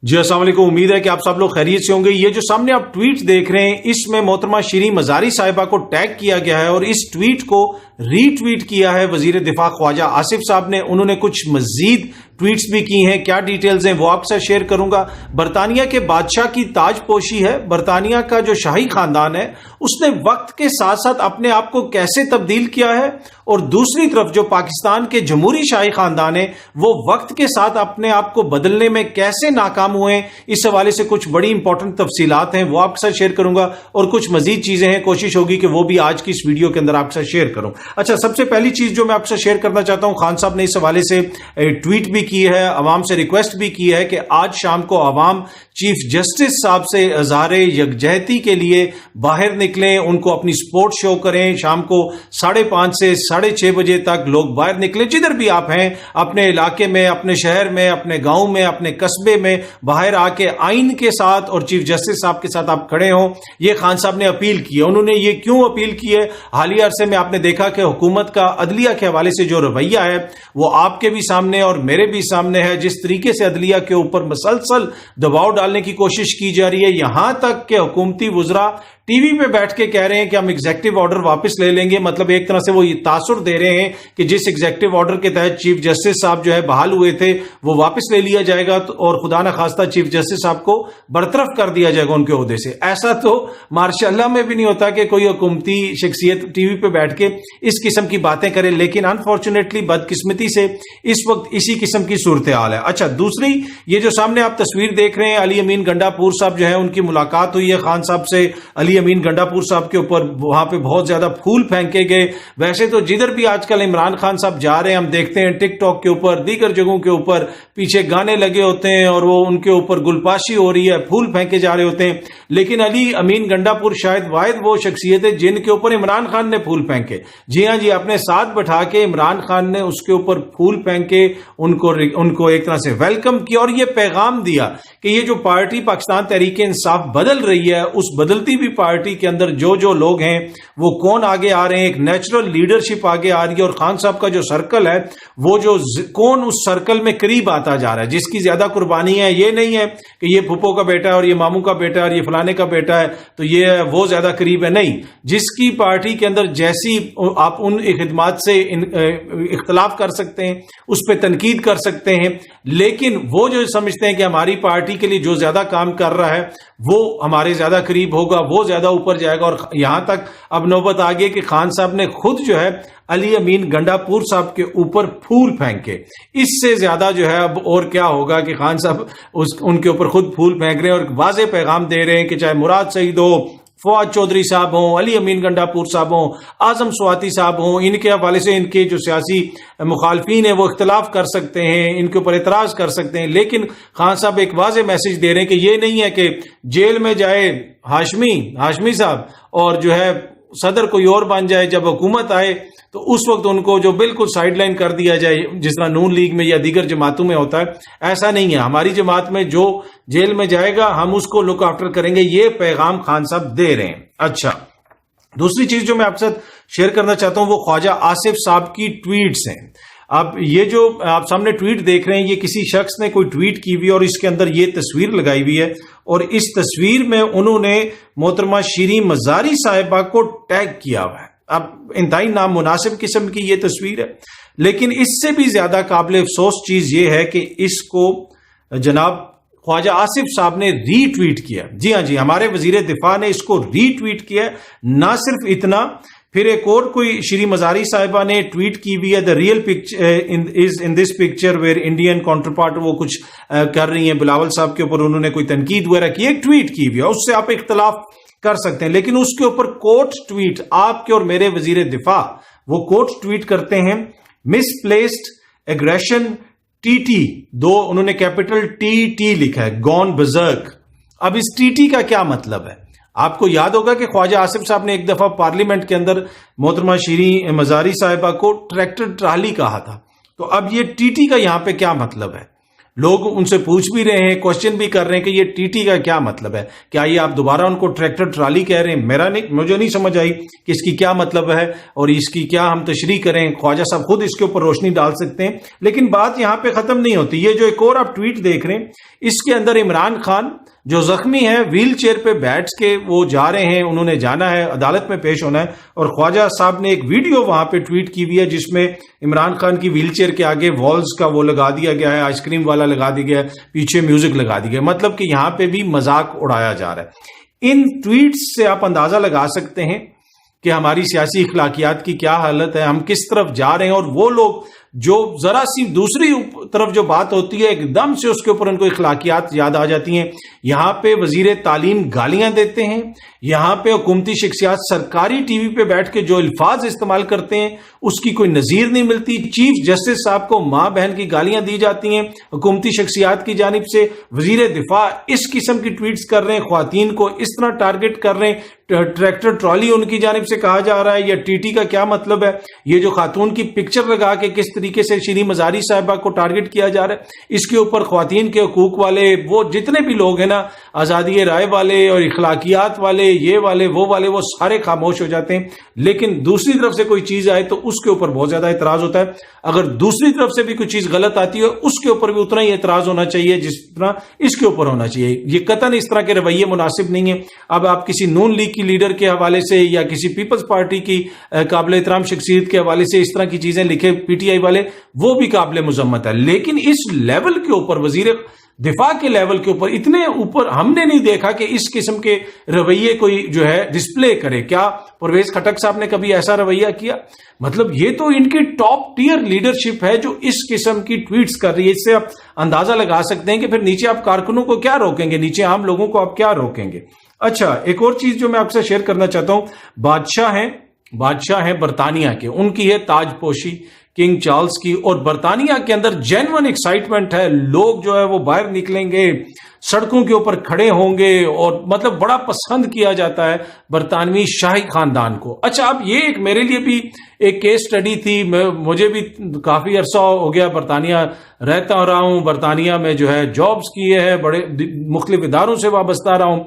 جی السلام علیکم، امید ہے کہ آپ سب لوگ خیریت سے ہوں گے۔ یہ جو سامنے آپ ٹویٹ دیکھ رہے ہیں اس میں محترمہ شیریں مزاری صاحبہ کو ٹیگ کیا گیا ہے اور اس ٹویٹ کو ری ٹویٹ کیا ہے وزیر دفاع خواجہ آصف صاحب نے۔ انہوں نے کچھ مزید ٹویٹس بھی کی ہیں، کیا ڈیٹیلز ہیں وہ آپ سے شیئر کروں گا۔ برطانیہ کے بادشاہ کی تاج پوشی ہے۔ برطانیہ کا جو شاہی خاندان ہے اس نے وقت کے ساتھ ساتھ اپنے آپ کو کیسے تبدیل کیا ہے، اور دوسری طرف جو پاکستان کے جمہوری شاہی خاندان ہے وہ وقت کے ساتھ اپنے آپ کو بدلنے میں کیسے ناکام ہوئے، اس حوالے سے کچھ بڑی امپورٹنٹ تفصیلات ہیں وہ آپ کے ساتھ شیئر کروں گا، اور کچھ مزید چیزیں ہیں کوشش ہوگی کہ وہ بھی آج کی اس ویڈیو کے اندر آپ کے ساتھ شیئر کروں۔ اچھا، سب سے پہلی چیز جو میں آپ سے شیئر کرنا چاہتا ہوں، خان صاحب نے اس حوالے سے ٹویٹ بھی کی ہے، عوام سے ریکویسٹ بھی کی ہے کہ آج شام کو عوام چیف جسٹس صاحب سے اظہار یکجہتی کے لیے باہر نکلیں، ان کو اپنی سپورٹ شو کریں۔ شام کو 5:30 سے 6:30 بجے تک لوگ باہر نکلیں، جدھر بھی آپ ہیں، اپنے علاقے میں، اپنے شہر میں، اپنے گاؤں میں، اپنے قصبے میں، باہر آ کے آئین کے ساتھ اور چیف جسٹس صاحب کے ساتھ آپ کھڑے ہوں۔ یہ خان صاحب نے اپیل کی ہے۔ انہوں نے یہ کیوں اپیل کی ہے؟ حالیہ عرصے میں آپ نے دیکھا کہ حکومت کا عدلیہ کے حوالے سے جو رویہ ہے وہ آپ کے بھی سامنے اور میرے بھی سامنے ہے۔ جس طریقے سے عدلیہ کے اوپر مسلسل دباؤ ڈالنے کی کوشش کی جا رہی ہے، یہاں تک کہ حکومتی وزراء ٹی وی پہ بیٹھ کے کہہ رہے ہیں کہ ہم ایگزیکٹو آرڈر واپس لے لیں گے۔ مطلب ایک طرح سے وہ یہ تاثر دے رہے ہیں کہ جس ایگزیکٹو آرڈر کے تحت چیف جسٹس صاحب جو ہے بحال ہوئے تھے وہ واپس لے لیا جائے گا، اور خدا نہ خواستہ چیف جسٹس صاحب کو برطرف کر دیا جائے گا ان کے عہدے سے۔ ایسا تو ماشاء اللہ میں بھی نہیں ہوتا کہ کوئی حکومتی شخصیت ٹی وی پہ بیٹھ کے اس قسم کی باتیں کرے، لیکن انفارچونیٹلی بدقسمتی سے اس وقت اسی قسم کی صورتحال ہے۔ اچھا، دوسری یہ جو سامنے آپ تصویر دیکھ رہے ہیں، علی امین گنڈا پور صاحب جو ہے ان کی ملاقات ہوئی ہے خان صاحب سے۔ علی امین گنڈا پور صاحب کے اوپر وہاں پہ بہت زیادہ پھول پھینکے گئے۔ ویسے تو جدھر بھی آج کل عمران خان صاحب جا رہے ہیں ہم دیکھتے ہیں ٹک ٹاک کے اوپر، دیگر جگہوں کے اوپر پیچھے گانے لگے ہوتے ہیں اور وہ ان کے اوپر گلپاشی ہو رہی ہے، پھول پھینکے جا رہے ہوتے ہیں، لیکن علی امین گنڈا پور شاید واحد وہ شخصیت ہے جن کے اوپر عمران خان نے پھول پھینکے۔ جی ہاں جی، اپنے ساتھ بٹھا کے عمران خان نے اس کے اوپر پھول پھینکے، ان کو ایک طرح سے ویلکم کیا اور یہ پیغام دیا کہ یہ جو پارٹی پاکستان تحریک انصاف بدل رہی ہے، اس بدلتی بھی پارٹی کے اندر جو لوگ ہیں وہ کون آگے آ رہے ہیں، ایک نیچرل لیڈرشپ آگے آ رہی ہے، اور خان صاحب کا جو سرکل ہے وہ جو کون اس سرکل میں قریب آتا جا رہا ہے، جس کی زیادہ قربانی ہے۔ یہ نہیں ہے کہ یہ پھپھو کا بیٹا ہے اور یہ ماموں کا بیٹا ہے اور یہ فلانے کا بیٹا ہے تو یہ وہ زیادہ قریب ہے، نہیں۔ جس کی پارٹی کے اندر جیسی آپ ان خدمات سے اختلاف کر سکتے ہیں، اس پہ تنقید کر سکتے ہیں، لیکن وہ جو سمجھتے ہیں کہ ہماری پارٹی کے لیے جو زیادہ کام کر رہا ہے وہ ہمارے زیادہ قریب ہوگا، وہ زیادہ اوپر جائے گا۔ اور یہاں تک اب نوبت آ گئی کہ خان صاحب نے خود جو ہے علی امین گنڈا پور صاحب کے اوپر پھول پھینکے۔ اس سے زیادہ جو ہے اب اور کیا ہوگا کہ خان صاحب ان کے اوپر خود پھول پھینک رہے ہیں اور واضح پیغام دے رہے ہیں کہ چاہے مراد سعید ہو، فواد چودھری صاحب ہوں، علی امین گنڈا پور صاحب ہوں، اعظم سواتی صاحب ہوں، ان کے حوالے سے ان کے جو سیاسی مخالفین ہیں وہ اختلاف کر سکتے ہیں، ان کے اوپر اعتراض کر سکتے ہیں، لیکن خان صاحب ایک واضح میسج دے رہے ہیں کہ یہ نہیں ہے کہ جیل میں جائے ہاشمی صاحب اور جو ہے صدر کوئی اور بن جائے، جب حکومت آئے تو اس وقت ان کو جو بالکل سائیڈ لائن کر دیا جائے، جس طرح نون لیگ میں یا دیگر جماعتوں میں ہوتا ہے۔ ایسا نہیں ہے، ہماری جماعت میں جو جیل میں جائے گا ہم اس کو لک آفٹر کریں گے، یہ پیغام خان صاحب دے رہے ہیں۔ اچھا، دوسری چیز جو میں آپ سے شیئر کرنا چاہتا ہوں وہ خواجہ آصف صاحب کی ٹویٹس ہیں۔ اب یہ جو آپ سامنے ٹویٹ دیکھ رہے ہیں یہ کسی شخص نے کوئی ٹویٹ کی ہوئی اور اس کے اندر یہ تصویر لگائی ہوئی ہے، اور اس تصویر میں انہوں نے محترمہ شیریں مزاری صاحبہ کو ٹیگ کیا ہوا ہے۔ اب انتہائی نامناسب قسم کی یہ تصویر ہے، لیکن اس سے بھی زیادہ قابل افسوس چیز یہ ہے کہ اس کو جناب خواجہ آصف صاحب نے ری ٹویٹ کیا۔ جی ہاں جی، ہمارے وزیر دفاع نے اس کو ری ٹویٹ کیا۔ نہ صرف اتنا، پھر ایک اور کوئی شیریں مزاری صاحبہ نے ٹویٹ کی بھی ہے، the real picture is in this picture where Indian counterpart، وہ کچھ کر رہی ہیں بلاول صاحب کے اوپر، انہوں نے کوئی تنقید وغیرہ کی، ایک ٹویٹ کی بھی ہے، اس سے آپ اختلاف کر سکتے ہیں، لیکن اس کے اوپر کوٹ ٹویٹ آپ کے اور میرے وزیر دفاع وہ کوٹ ٹویٹ کرتے ہیں، مس پلیسڈ ایگریشن TT، انہوں نے کیپٹل TT لکھا ہے، گون بزرگ۔ اب اس TT کا کیا مطلب ہے؟ آپ کو یاد ہوگا کہ خواجہ آصف صاحب نے ایک دفعہ پارلیمنٹ کے اندر محترمہ شیریں مزاری صاحبہ کو ٹریکٹر ٹرالی کہا تھا، تو اب یہ TT کا یہاں پہ کیا مطلب ہے؟ لوگ ان سے پوچھ بھی رہے ہیں, کوشچن بھی کر رہے ہیں کہ یہ ٹی ٹی کا کیا مطلب ہے, کیا یہ آپ دوبارہ ان کو ٹریکٹر ٹرالی کہہ رہے ہیں؟ مجھے نہیں سمجھ آئی کہ اس کی کیا مطلب ہے اور اس کی کیا ہم تشریح کریں. خواجہ صاحب خود اس کے اوپر روشنی ڈال سکتے ہیں, لیکن بات یہاں پہ ختم نہیں ہوتی. یہ جو ایک اور آپ ٹویٹ دیکھ رہے ہیں, اس کے اندر عمران خان جو زخمی ہیں, ویل چیئر پہ بیٹھ کے وہ جا رہے ہیں, انہوں نے جانا ہے, عدالت میں پیش ہونا ہے, اور خواجہ صاحب نے ایک ویڈیو وہاں پہ ٹویٹ کی ہوئی ہے جس میں عمران خان کی ویل چیئر کے آگے والز کا وہ لگا دیا گیا ہے, آئس کریم والا لگا دیا گیا ہے, پیچھے میوزک لگا دیا گیا, مطلب کہ یہاں پہ بھی مذاق اڑایا جا رہا ہے. ان ٹویٹس سے آپ اندازہ لگا سکتے ہیں کہ ہماری سیاسی اخلاقیات کی کیا حالت ہے, ہم کس طرف جا رہے ہیں. اور وہ لوگ جو ذرا سی دوسری طرف جو بات ہوتی ہے ایک دم سے اس کے اوپر ان کو اخلاقیات یاد آ جاتی ہیں. یہاں پہ وزیر تعلیم گالیاں دیتے ہیں, یہاں پہ حکومتی شخصیات سرکاری ٹی وی پہ بیٹھ کے جو الفاظ استعمال کرتے ہیں اس کی کوئی نظیر نہیں ملتی. چیف جسٹس صاحب کو ماں بہن کی گالیاں دی جاتی ہیں حکومتی شخصیات کی جانب سے. وزیر دفاع اس قسم کی ٹویٹس کر رہے ہیں, خواتین کو اس طرح ٹارگٹ کر رہے ہیں, ٹریکٹر ٹرالی ان کی جانب سے کہا جا رہا ہے. یا ٹی ٹی کا کیا مطلب ہے؟ یہ جو خاتون کی پکچر لگا کے کس طریقے سے شیریں مزاری صاحبہ کو ٹارگٹ کیا جا رہا ہے, اس کے اوپر خواتین کے حقوق والے وہ جتنے بھی لوگ ہیں نا, آزادی رائے والے اور اخلاقیات والے, یہ والے وہ سارے خاموش ہو جاتے ہیں. لیکن دوسری طرف سے کوئی چیز آئے تو اس کے اوپر بہت زیادہ اعتراض ہوتا ہے. اگر دوسری طرف سے بھی کوئی چیز غلط آتی ہے اس کے اوپر بھی اتنا ہی اعتراض ہونا چاہیے جس طرح اس کے اوپر ہونا چاہیے. یہ قطعاً اس طرح کے رویے مناسب نہیں ہیں. اب آپ کسی نون لیگ کی لیڈر کے حوالے سے یا کسی پیپلز پارٹی کی قابل احترام شخصیت کے حوالے سے اس طرح کی چیزیں لکھے پی ٹی آئی والے, وہ بھی قابل مذمت ہے. لیکن اس لیول کے اوپر, وزیر دفاع کے لیول کے اوپر, اتنے اوپر ہم نے نہیں دیکھا کہ اس قسم کے رویے کوئی جو ہے ڈسپلے کرے. کیا پرویز خٹک صاحب نے کبھی ایسا رویہ کیا؟ مطلب یہ تو ان کی ٹاپ ٹیئر لیڈرشپ ہے جو اس قسم کی ٹویٹس کر رہی ہے. اس سے آپ اندازہ لگا سکتے ہیں کہ پھر نیچے آپ کارکنوں کو کیا روکیں گے, نیچے عام لوگوں کو آپ کیا روکیں گے. اچھا, ایک اور چیز جو میں آپ سے شیئر کرنا چاہتا ہوں, بادشاہ ہیں برطانیہ کے, ان کی ہے تاج پوشی کنگ چارلز کی, اور برطانیہ کے اندر جینوئن ایکسائٹمنٹ ہے. لوگ جو ہے وہ باہر نکلیں گے, سڑکوں کے اوپر کھڑے ہوں گے, اور مطلب بڑا پسند کیا جاتا ہے برطانوی شاہی خاندان کو. اچھا, اب یہ ایک میرے لیے بھی ایک کیس سٹڈی تھی. مجھے بھی کافی عرصہ ہو گیا برطانیہ رہتا رہا ہوں, برطانیہ میں جو ہے جابز کیے ہیں, بڑے مختلف اداروں سے وابستہ رہا ہوں.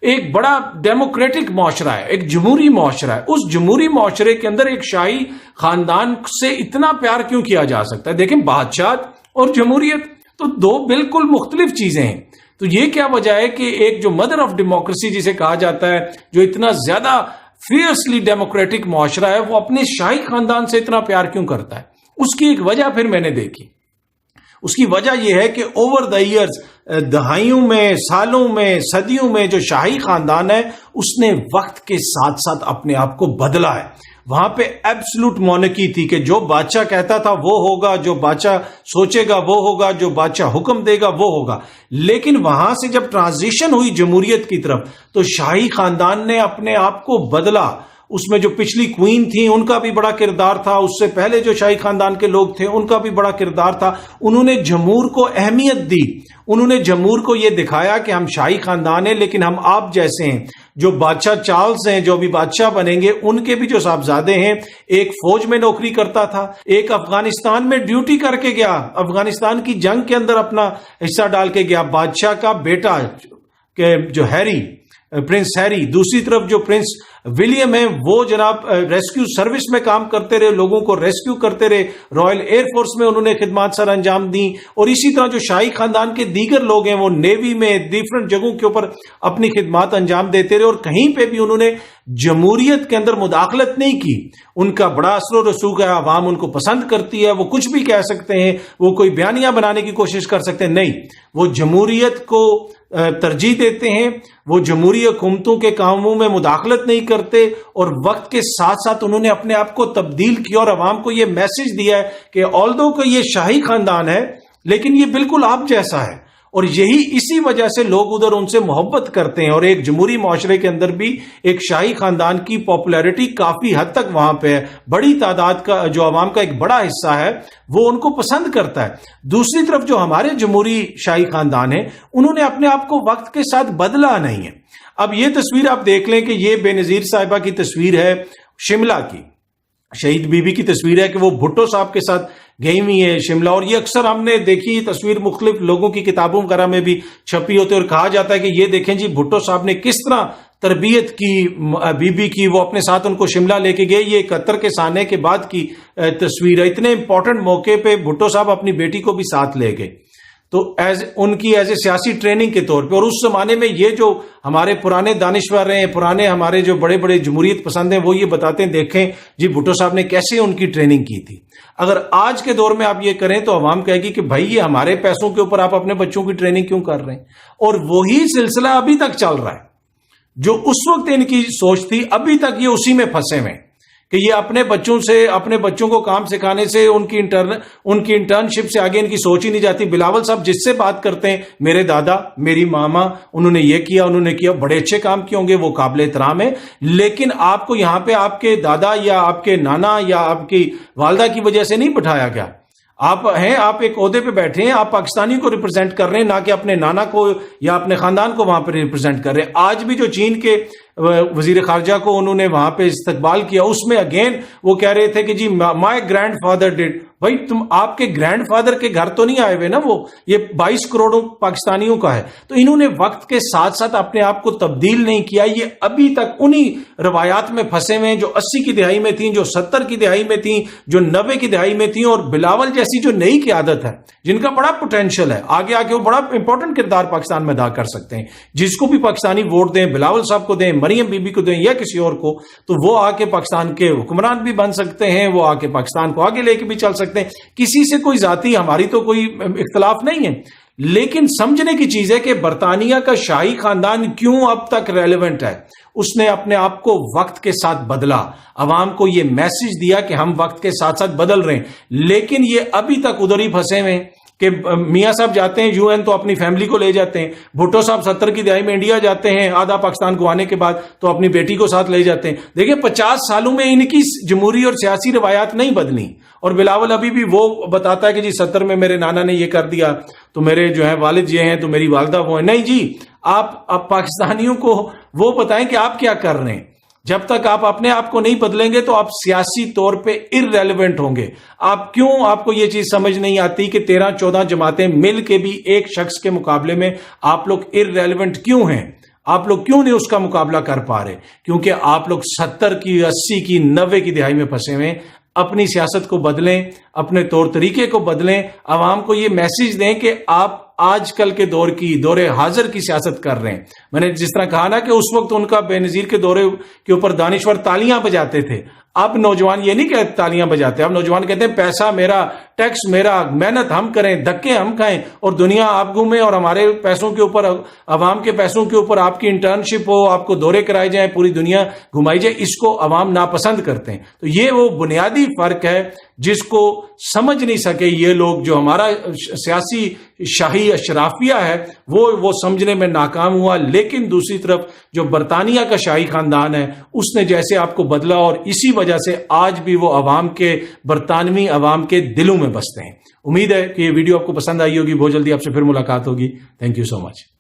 ایک بڑا ڈیموکریٹک معاشرہ ہے, ایک جمہوری معاشرہ ہے. اس جمہوری معاشرے کے اندر ایک شاہی خاندان سے اتنا پیار کیوں کیا جا سکتا ہے؟ دیکھیں, بادشاہت اور جمہوریت تو دو بالکل مختلف چیزیں ہیں. تو یہ کیا وجہ ہے کہ ایک جو مدر آف ڈیموکریسی جسے کہا جاتا ہے, جو اتنا زیادہ فیئرسلی ڈیموکریٹک معاشرہ ہے, وہ اپنے شاہی خاندان سے اتنا پیار کیوں کرتا ہے؟ اس کی ایک وجہ پھر میں نے دیکھی. اس کی وجہ یہ ہے کہ اوور دا ایئرز, دہائیوں میں, سالوں میں, صدیوں میں جو شاہی خاندان ہے اس نے وقت کے ساتھ ساتھ اپنے آپ کو بدلا ہے. وہاں پہ ایبسلوٹ مونارکی تھی کہ جو بادشاہ کہتا تھا وہ ہوگا, جو بادشاہ سوچے گا وہ ہوگا, جو بادشاہ حکم دے گا وہ ہوگا. لیکن وہاں سے جب ٹرانزیشن ہوئی جمہوریت کی طرف تو شاہی خاندان نے اپنے آپ کو بدلا. اس میں جو پچھلی کوئین تھیں ان کا بھی بڑا کردار تھا, اس سے پہلے جو شاہی خاندان کے لوگ تھے ان کا بھی بڑا کردار تھا. انہوں نے جمہور کو اہمیت دی, انہوں نے جمہور کو یہ دکھایا کہ ہم شاہی خاندان ہیں لیکن ہم آپ جیسے ہیں. جو بادشاہ چارلز ہیں جو بھی بادشاہ بنیں گے, ان کے بھی جو صاحبزادے ہیں, ایک فوج میں نوکری کرتا تھا, ایک افغانستان میں ڈیوٹی کر کے گیا, افغانستان کی جنگ کے اندر اپنا حصہ ڈال کے گیا. بادشاہ کا بیٹا جو ہیری, پرنس ہیری, دوسری طرف جو پرنس ولیم ہیں وہ جناب ریسکیو سروس میں کام کرتے رہے, لوگوں کو ریسکیو کرتے رہے, رائل ایئر فورس میں انہوں نے خدمات سر انجام دیں. اور اسی طرح جو شاہی خاندان کے دیگر لوگ ہیں وہ نیوی میں ڈیفرنٹ جگہوں کے اوپر اپنی خدمات انجام دیتے رہے, اور کہیں پہ بھی انہوں نے جمہوریت کے اندر مداخلت نہیں کی. ان کا بڑا اثر و رسوخ ہے, عوام ان کو پسند کرتی ہے, وہ کچھ بھی کہہ سکتے ہیں, وہ کوئی بیانیہ بنانے کی کوشش کر سکتے ہیں, نہیں, وہ جمہوریت کو ترجیح دیتے ہیں, وہ جمہوری حکومتوں کے کاموں میں مداخلت نہیں کرتے. اور وقت کے ساتھ ساتھ انہوں نے اپنے آپ کو تبدیل کیا اور عوام کو یہ میسج دیا ہے کہ آلدو کہ یہ شاہی خاندان ہے لیکن یہ بالکل آپ جیسا ہے. اور یہی اسی وجہ سے لوگ ادھر ان سے محبت کرتے ہیں. اور ایک جمہوری معاشرے کے اندر بھی ایک شاہی خاندان کی پاپولیرٹی کافی حد تک وہاں پہ ہے, بڑی تعداد کا جو عوام کا ایک بڑا حصہ ہے وہ ان کو پسند کرتا ہے. دوسری طرف جو ہمارے جمہوری شاہی خاندان ہیں انہوں نے اپنے آپ کو وقت کے ساتھ بدلا نہیں ہے. اب یہ تصویر آپ دیکھ لیں کہ یہ بے نظیر صاحبہ کی تصویر ہے شملہ کی, شہید بی بی کی تصویر ہے کہ وہ بھٹو صاحب کے ساتھ گئی ہوئی ہیں شملہ، اور یہ اکثر ہم نے دیکھی یہ تصویر مختلف لوگوں کی کتابوں وغیرہ میں بھی چھپی ہوتی ہے، اور کہا جاتا ہے کہ یہ دیکھیں جی بھٹو صاحب نے کس طرح تربیت کی بی بی کی، وہ اپنے ساتھ ان کو شملہ لے کے گئے. یہ 71 کے سانے کے بعد کی تصویر ہے. اتنے امپورٹنٹ موقع پہ بھٹو صاحب اپنی بیٹی کو بھی ساتھ لے گئے، تو ان کی ایز اے سیاسی ٹریننگ کے طور پہ. اور اس زمانے میں یہ جو ہمارے پرانے دانشور ہیں، پرانے ہمارے جو بڑے بڑے جمہوریت پسند ہیں، وہ یہ بتاتے ہیں دیکھیں جی بھٹو صاحب نے کیسے ان کی ٹریننگ کی تھی. اگر آج کے دور میں آپ یہ کریں تو عوام کہے گی کہ بھائی یہ ہمارے پیسوں کے اوپر آپ اپنے بچوں کی ٹریننگ کیوں کر رہے ہیں؟ اور وہی سلسلہ ابھی تک چل رہا ہے. جو اس وقت ان کی سوچ تھی ابھی تک یہ اسی میں پھنسے ہوئے کہ یہ اپنے بچوں کو کام سکھانے سے ان کی انٹرنشپ سے آگے ان کی سوچ ہی نہیں جاتی. بلاول صاحب جس سے بات کرتے ہیں، میرے دادا میری ماما انہوں نے یہ کیا، انہوں نے کیا، بڑے اچھے کام کیے ہوں گے، وہ قابل احترام ہے، لیکن آپ کو یہاں پہ آپ کے دادا یا آپ کے نانا یا آپ کی والدہ کی وجہ سے نہیں بٹھایا گیا. آپ ایک عہدے پہ بیٹھے ہیں، آپ پاکستانی کو ریپرزینٹ کر رہے ہیں، نہ کہ اپنے نانا کو یا اپنے خاندان کو وہاں پہ ریپرزینٹ کر رہے ہیں. آج بھی جو چین کے وزیر خارجہ کو انہوں نے وہاں پہ استقبال کیا، اس میں اگین وہ کہہ رہے تھے کہ جی مائی گرینڈ فادر ڈیڈ. بھائی تم آپ کے گرینڈ فادر کے گھر تو نہیں آئے ہوئے نا، وہ یہ 22 کروڑوں پاکستانیوں کا ہے. تو انہوں نے وقت کے ساتھ ساتھ اپنے آپ کو تبدیل نہیں کیا. یہ ابھی تک انہی روایات میں پھنسے ہوئے ہیں جو 80 کی دہائی میں تھیں، جو 70 کی دہائی میں تھیں، جو 90 کی دہائی میں تھیں. اور بلاول جیسی جو نئی قیادت ہے، جن کا بڑا پوٹینشل ہے، آگے آ کے وہ بڑا امپورٹنٹ کردار پاکستان میں ادا کر سکتے ہیں. جس کو بھی پاکستانی ووٹ دیں، بلاول صاحب کو دیں، مریم بی بی کو دیں یا کسی اور کو، تو وہ آ کے پاکستان کے حکمران بھی بن سکتے ہیں، وہ آ کے پاکستان کو آگے لے کے بھی چل سکتے ہیں. کسی سے کوئی ذاتی ہماری تو کوئی اختلاف نہیں ہے، لیکن سمجھنے کی چیز ہے کہ برطانیہ کا شاہی خاندان کیوں اب تک ریلیونٹ ہے. اس نے اپنے آپ کو وقت کے ساتھ بدلا، عوام کو یہ میسج دیا کہ ہم وقت کے ساتھ ساتھ بدل رہے ہیں، لیکن یہ ابھی تک ادھر ہی پھنسے ہوئے ہیں کہ میاں صاحب جاتے ہیں UN تو اپنی فیملی کو لے جاتے ہیں. بھٹو صاحب 70 کی دہائی میں انڈیا جاتے ہیں آدھا پاکستان کو آنے کے بعد تو اپنی بیٹی کو ساتھ لے جاتے ہیں. دیکھیں 50 سالوں میں ان کی جمہوری اور سیاسی روایات نہیں بدلی. اور بلاول ابھی بھی وہ بتاتا ہے کہ جی 70 میں میرے نانا نے یہ کر دیا تو میرے جو ہے والد یہ ہیں تو میری والدہ وہ ہیں. نہیں جی، آپ پاکستانیوں کو وہ بتائیں کہ آپ کیا کر رہے ہیں. جب تک آپ اپنے آپ کو نہیں بدلیں گے تو آپ سیاسی طور پہ ارریلیونٹ ہوں گے. آپ کو یہ چیز سمجھ نہیں آتی کہ 13-14 جماعتیں مل کے بھی ایک شخص کے مقابلے میں آپ لوگ ارریلیونٹ کیوں ہیں؟ آپ لوگ کیوں نہیں اس کا مقابلہ کر پا رہے؟ کیونکہ آپ لوگ 70 کی 80 کی 90 کی دہائی میں پھنسے ہوئے. اپنی سیاست کو بدلیں، اپنے طور طریقے کو بدلیں، عوام کو یہ میسج دیں کہ آپ آج کل کے دور حاضر کی سیاست کر رہے ہیں. میں نے جس طرح کہا نا کہ اس وقت ان کا بے نظیر کے دورے کے اوپر دانشور تالیاں بجاتے تھے. اب نوجوان یہ نہیں کہتے تالیاں بجاتے، اب نوجوان کہتے ہیں پیسہ میرا، ٹیکس میرا، محنت ہم کریں، دھکے ہم کھائیں اور دنیا آپ گھومیں، اور ہمارے پیسوں کے اوپر، عوام کے پیسوں کے اوپر آپ کی انٹرنشپ ہو، آپ کو دورے کرائے جائیں، پوری دنیا گھمائی جائے. اس کو عوام ناپسند کرتے ہیں. تو یہ وہ بنیادی فرق ہے جس کو سمجھ نہیں سکے یہ لوگ. جو ہمارا سیاسی شاہی اشرافیہ ہے وہ سمجھنے میں ناکام ہوا. لیکن دوسری طرف جو برطانیہ کا شاہی خاندان ہے اس نے جیسے آپ کو بدلا، اور اسی وجہ سے آج بھی وہ عوام کے، برطانوی عوام کے دلوں میں بستے ہیں. امید ہے کہ یہ ویڈیو آپ کو پسند آئی ہوگی. بہت جلدی آپ سے پھر ملاقات ہوگی. Thank you so much.